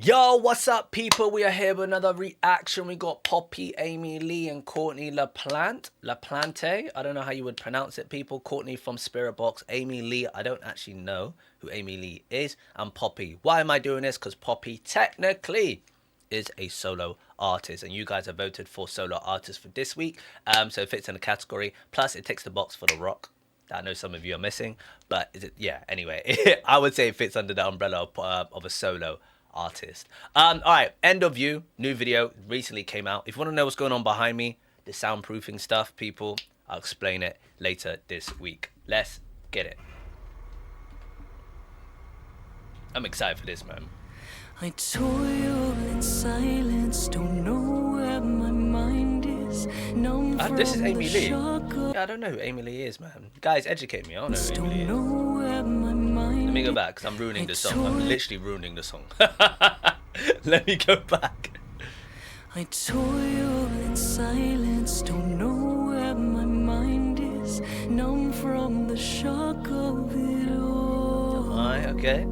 Yo, what's up, people? We are here with another reaction. We got Poppy, Amy Lee, and Courtney LaPlante. I don't know how you would pronounce it, people. Courtney from Spirit Box. Amy Lee, I don't actually know who Amy Lee is. And Poppy. Why am I doing this? Because Poppy technically is a solo artist, and you guys have voted for solo artists for this week. So it fits in the category. Plus, it ticks the box for The Rock. I know some of you are missing, but is it? Yeah. Anyway, I would say it fits under the umbrella of a solo artist. All right, End of View, new video recently came out. If you want to know what's going on behind me, the soundproofing stuff, people, I'll explain it later this week. Let's get it. I'm excited for this, man. I toil in silence, don't know where my mind is. This is Amy Lee. Yeah, I don't know who Amy Lee is, man. Guys, educate me. I don't know who Amy Lee is. Let me go back, because I'm ruining the song. I'm literally ruining the song. Let me go back. I toil in silence, don't know where my mind is. Numb from the shock of it all. Alright, okay.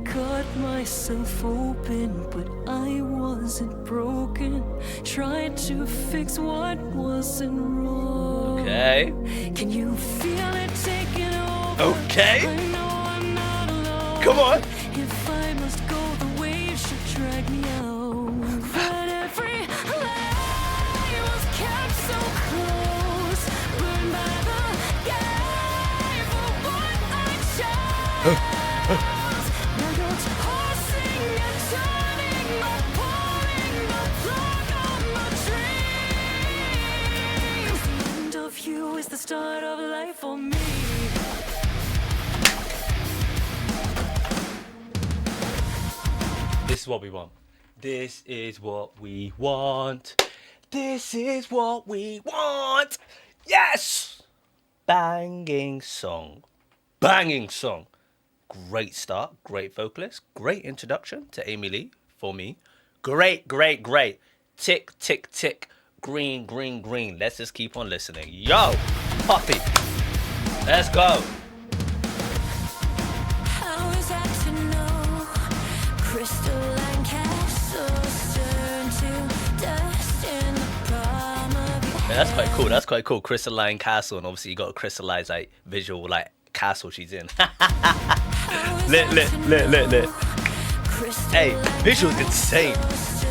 Cut myself open, but I wasn't broken. Tried to fix what wasn't wrong. Okay. Can you feel it taking over? Okay. I know I'm not alone. Come on. If I must go, the waves should drag me out. But every lie was kept so close. Burned by the gate for what I chose. Now you're tossing and turning, no pulling, no plug on my dreams. The end of you is the start of life for me. This is what we want. This is what we want. This is what we want. Yes! Banging song. Banging song. Great start. Great vocalist. Great introduction to Amy Lee for me. Great, great, great. Tick, tick, tick. Green, green, green. Let's just keep on listening. Yo, Poppy. Let's go. How is that to know? Crystalline castles turn to dust in the palm of your hand. Yeah, that's quite cool. That's quite cool. Crystalline castle, and obviously you got a crystallized like visual like castle she's in. lit. Hey, visual's insane.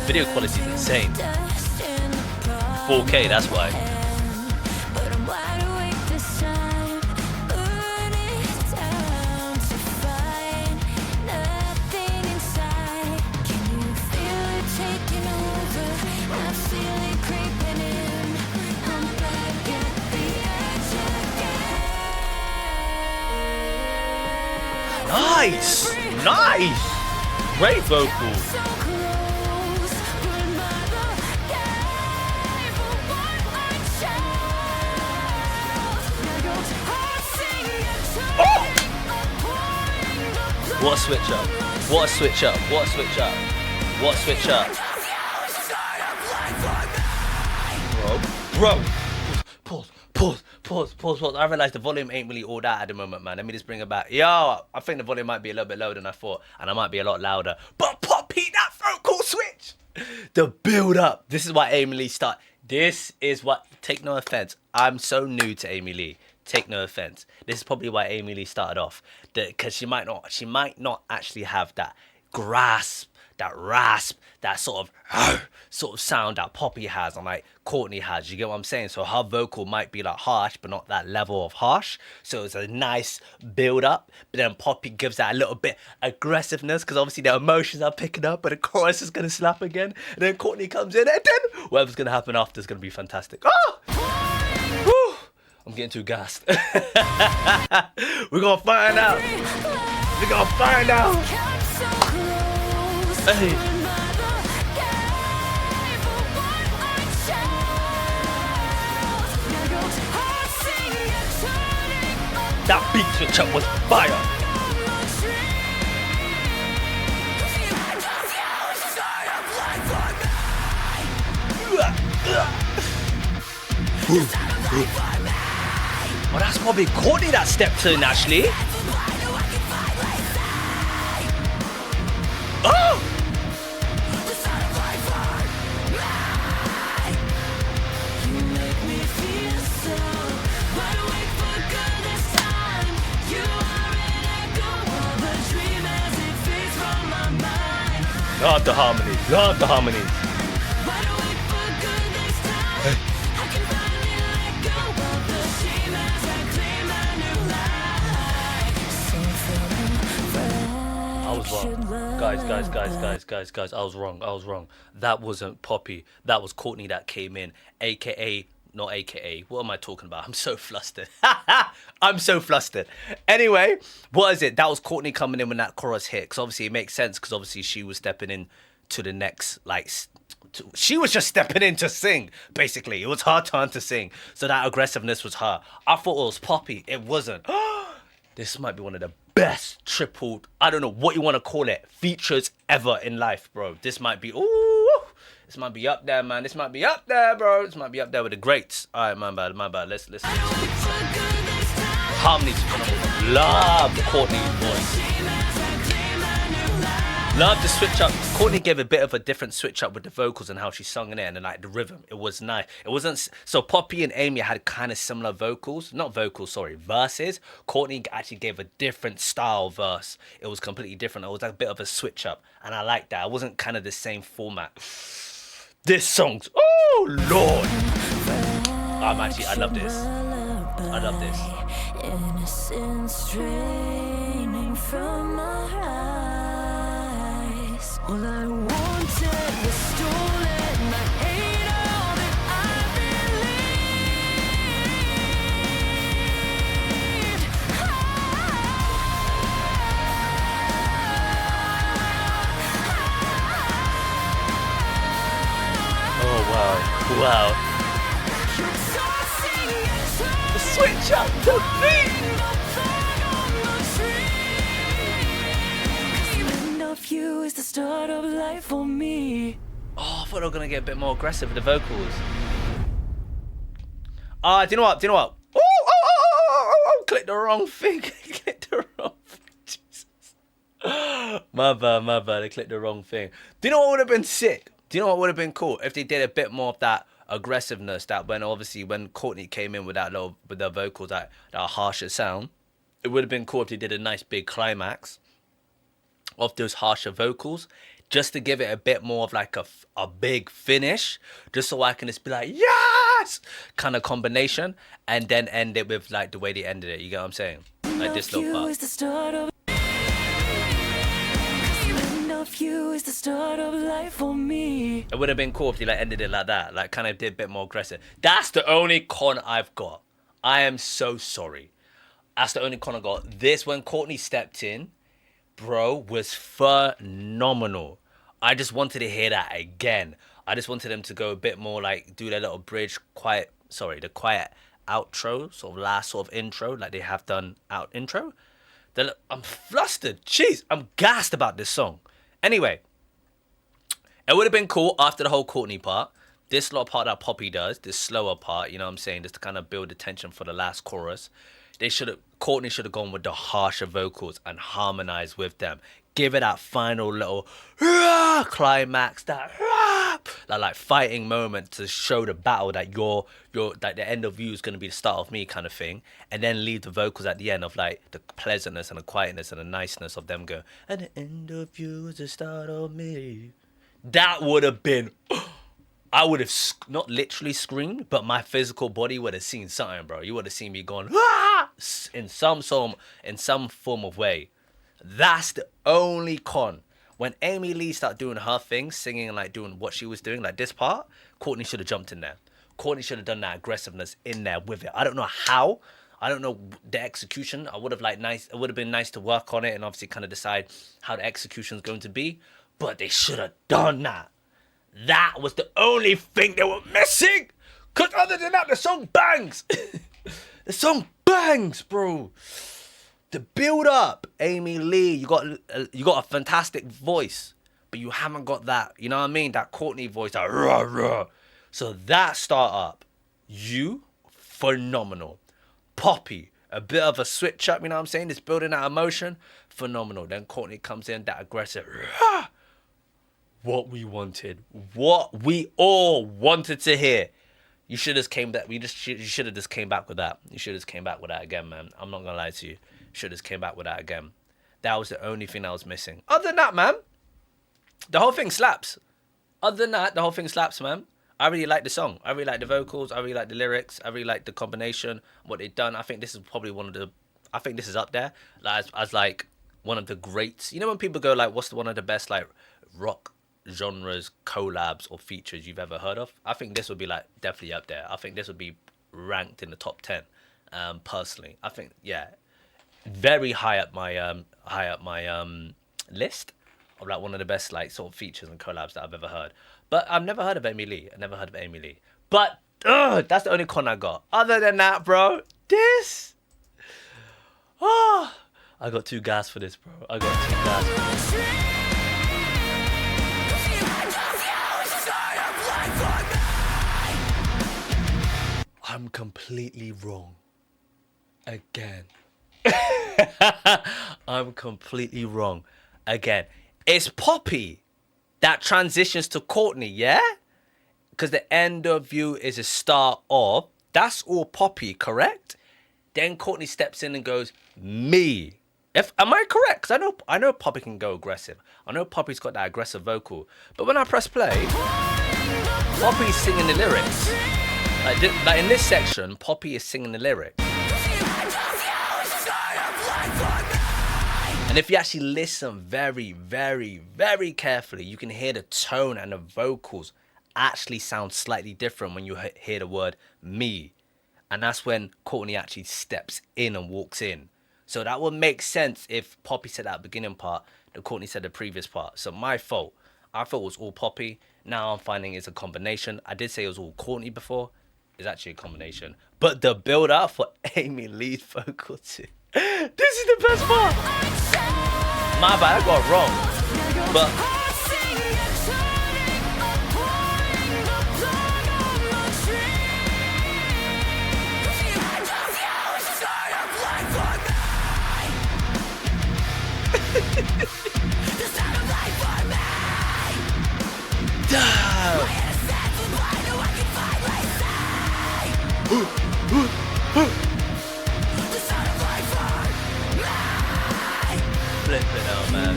Video quality's insane. 4K, that's why. But I'm wide awake this time. Burning down to find nothing inside. Can you feel it taking over? I feel it creeping in. I'm back at the edge again. Nice, nice. Great vocals. So close, burned by the gate for what I chose. Now you're tossing and turning, pouring the blood. What a switch up. What a switch up. What a switch up. What a switch up. Bro. Pause. I realize the volume ain't really all that at the moment, man. Let me just bring it back. Yo, I think the volume might be a little bit lower than I thought, and I might be a lot louder. But Poppy, that vocal switch, the build up. This is why Amy Lee start. This is what. Take no offense. I'm so new to Amy Lee. Take no offense. This is probably why Amy Lee started off, because she might not actually have that grasp, that rasp, that sort of sound that Poppy has and like Courtney has. You get what I'm saying? So her vocal might be like harsh, but not that level of harsh. So it's a nice build up. But then Poppy gives that a little bit aggressiveness, because obviously the emotions are picking up, but the chorus is gonna slap again. And then Courtney comes in, and then whatever's gonna happen after is gonna be fantastic. Oh! Woo! I'm getting too gassed. We're gonna find out. We're gonna find out. Hey. That beat switch up was fire. Well, that's probably Courtney that stepped in, actually. Oh! Love the harmonies. Love the harmonies. Wide awake for good this time. I can finally let go of the shame as I claim my new life. I was wrong. Guys. I was wrong. That wasn't Poppy. That was Courtney that came in. AKA, not AKA. What am I talking about? I'm so flustered. I'm so flustered. Anyway, what is it? That was Courtney coming in when that chorus hit. Because obviously it makes sense. Because obviously she was stepping in to the next, like, she was just stepping in to sing, basically. It was her turn to sing. So that aggressiveness was her. I thought it was Poppy. It wasn't. This might be one of the best triple, I don't know what you want to call it, features ever in life, bro. This might be, ooh, this might be up there, man. This might be up there, bro. This might be up there with the greats. All right, my bad. Let's listen. Harmony's phenomenal. Love Courtney's voice. Love the switch up. Courtney gave a bit of a different switch up with the vocals and how she sung in it, and then, like, the rhythm. It was nice. It wasn't so. Poppy and Amy had kind of similar vocals, not vocals, sorry, verses. Courtney actually gave a different style verse. It was completely different. It was like a bit of a switch up, and I like that. It wasn't kind of the same format. This song's, oh Lord, I love this. I love this. Innocence draining from my eyes. All I wanted was stolen. I hate all that I believed. Oh wow. The switch up to me. You is the start of life for me. Oh, I thought they were gonna get a bit more aggressive with the vocals. Do you know what? Oh, click the wrong thing. Click the wrong thing. Jesus. My bad. I clicked the wrong thing. Do you know what would have been sick? Do you know what would have been cool? If they did a bit more of that aggressiveness, that when Courtney came in with with the vocals, that harsher sound, it would have been cool if they did a nice big climax of those harsher vocals, just to give it a bit more of like a big finish, just so I can just be like, yes, kind of combination, and then end it with like the way they ended it. You get what I'm saying? Like this little part. You is the start of life for me. It would have been cool if they like ended it like that, like kind of did a bit more aggressive. That's the only con I've got. I am so sorry. That's the only con I got. This, when Courtney stepped in, bro, was phenomenal. I just wanted to hear that again. I just wanted them to go a bit more, like, do their little bridge, the quiet outro, sort of last sort of intro, like they have done out intro. I'm flustered. Jeez, I'm gassed about this song. Anyway, it would have been cool after the whole Courtney part. This little part that Poppy does, this slower part, you know what I'm saying, just to kind of build the tension for the last chorus. Courtney should have gone with the harsher vocals and harmonized with them. Give it that final little climax, that like fighting moment to show the battle that like the end of you is gonna be the start of me kind of thing, and then leave the vocals at the end of like the pleasantness and the quietness and the niceness of them go, and the end of you is the start of me. That would have been. I would have not literally screamed, but my physical body would have seen something, bro. You would have seen me going in some form of way. That's the only con. When Amy Lee started doing her thing, singing and like doing what she was doing, like this part, Courtney should have jumped in there. Courtney should have done that aggressiveness in there with it. I don't know how. I don't know the execution. It would have been nice to work on it and obviously kind of decide how the execution is going to be. But they should have done that. That was the only thing they were missing. Because other than that, the song bangs. The song bangs, bro. The build up, Amy Lee, you got a fantastic voice, but you haven't got that, you know what I mean? That Courtney voice, that rah rah. So that start up, phenomenal. Poppy, a bit of a switch up, you know what I'm saying? It's building that emotion, phenomenal. Then Courtney comes in, that aggressive, rah. What we wanted, what we all wanted to hear. You should have came back. You should have just came back with that. You should have came back with that again, man. I'm not gonna lie to you. Should have came back with that again. That was the only thing I was missing. Other than that, man, The whole thing slaps. Other than that, the whole thing slaps, man. I really like the song. I really like the vocals. I really like the lyrics. I really like the combination, what they've done. I think this is probably one of the. I think this is up there as like one of the greats. You know when people go like, "What's one of the best like rock genres, collabs or features you've ever heard of?" I think this would be like definitely up there. I think this would be ranked in the top 10. Personally, I think very high up my list of like one of the best like sort of features and collabs that I've ever heard. But I've never heard of Amy Lee. I never heard of Amy Lee. But that's the only con I got. Other than that, bro, this. Oh, I got too gas for this, bro. I got too gas. I'm completely wrong. Again. I'm completely wrong. Again. It's Poppy that transitions to Courtney, yeah? Because the end of you is a start of. That's all Poppy, correct? Then Courtney steps in and goes, me. Am I correct? Because I know Poppy can go aggressive. I know Poppy's got that aggressive vocal. But when I press play, Poppy's singing the lyrics. Like in this section, Poppy is singing the lyrics. And if you actually listen very, very, very carefully, you can hear the tone and the vocals actually sound slightly different when you hear the word me. And that's when Courtney actually steps in and walks in. So that would make sense if Poppy said that beginning part, that Courtney said the previous part. So my fault. I thought it was all Poppy. Now I'm finding it's a combination. I did say it was all Courtney before. It's actually a combination. But the build up for Amy Lee's vocal too. This is the best part. My bad, I got it wrong. But flip it out, man.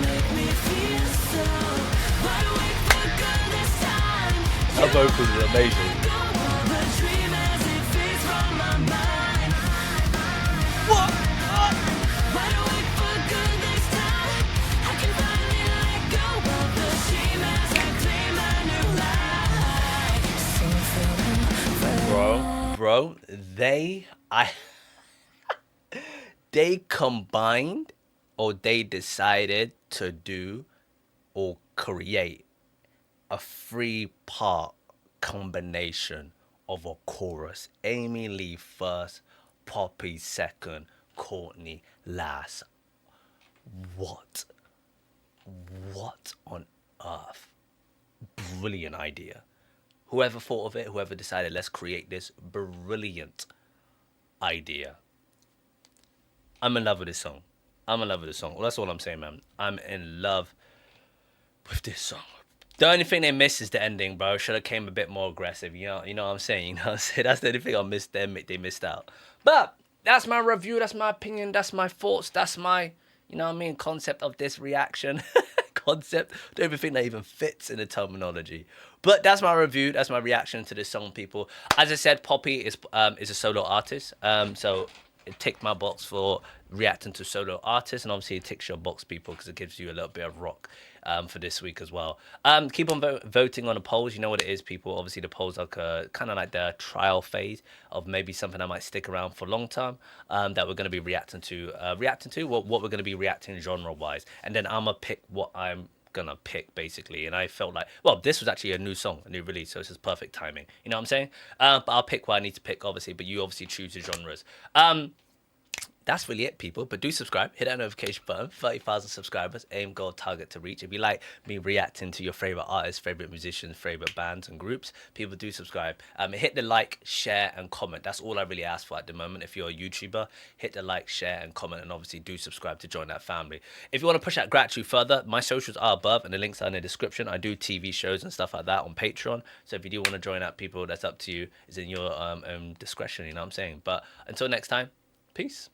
Her vocals are amazing. What? Bro, they combined or they decided to do or create a 3-part combination of a chorus. Amy Lee first, Poppy second, Courtney last. What on earth? Brilliant idea. Whoever thought of it, whoever decided, let's create this brilliant idea. I'm in love with this song. Well, that's all I'm saying, man. I'm in love with this song. The only thing they miss is the ending, bro. Should have came a bit more aggressive. You know what I'm saying? You know what I'm saying? That's the only thing I missed. They missed out. But that's my review. That's my opinion. That's my thoughts. That's my, you know what I mean, concept of this reaction. Concept. Don't even think that even fits in the terminology. But that's my review. That's my reaction to this song, people. As I said, Poppy is a solo artist. So it ticked my box for reacting to solo artists, and obviously it ticks your box, people, because it gives you a little bit of rock for this week as well. Keep on voting on the polls. You know what it is, people. Obviously the polls are kind of like the trial phase of maybe something that might stick around for a long time, that we're going to be reacting to what we're going to be reacting genre wise, and then I'm gonna pick what I'm gonna pick, basically. And I felt like, well, this was actually a new song, a new release, so this is perfect timing, you know what I'm saying? But I'll pick what I need to pick, obviously, but you obviously choose the genres. That's really it, people. But do subscribe, hit that notification button. 30,000 subscribers, aim goal target to reach. If you like me reacting to your favorite artists, favorite musicians, favorite bands and groups, people, do subscribe. Hit the like, share and comment. That's all I really ask for at the moment. If you're a YouTuber, hit the like, share and comment, and obviously do subscribe to join that family. If you want to push that gratitude further, my socials are above and the links are in the description. I do TV shows and stuff like that on Patreon, so if you do want to join that, people, that's up to you. It's in your own discretion, you know what I'm saying? But until next time, peace.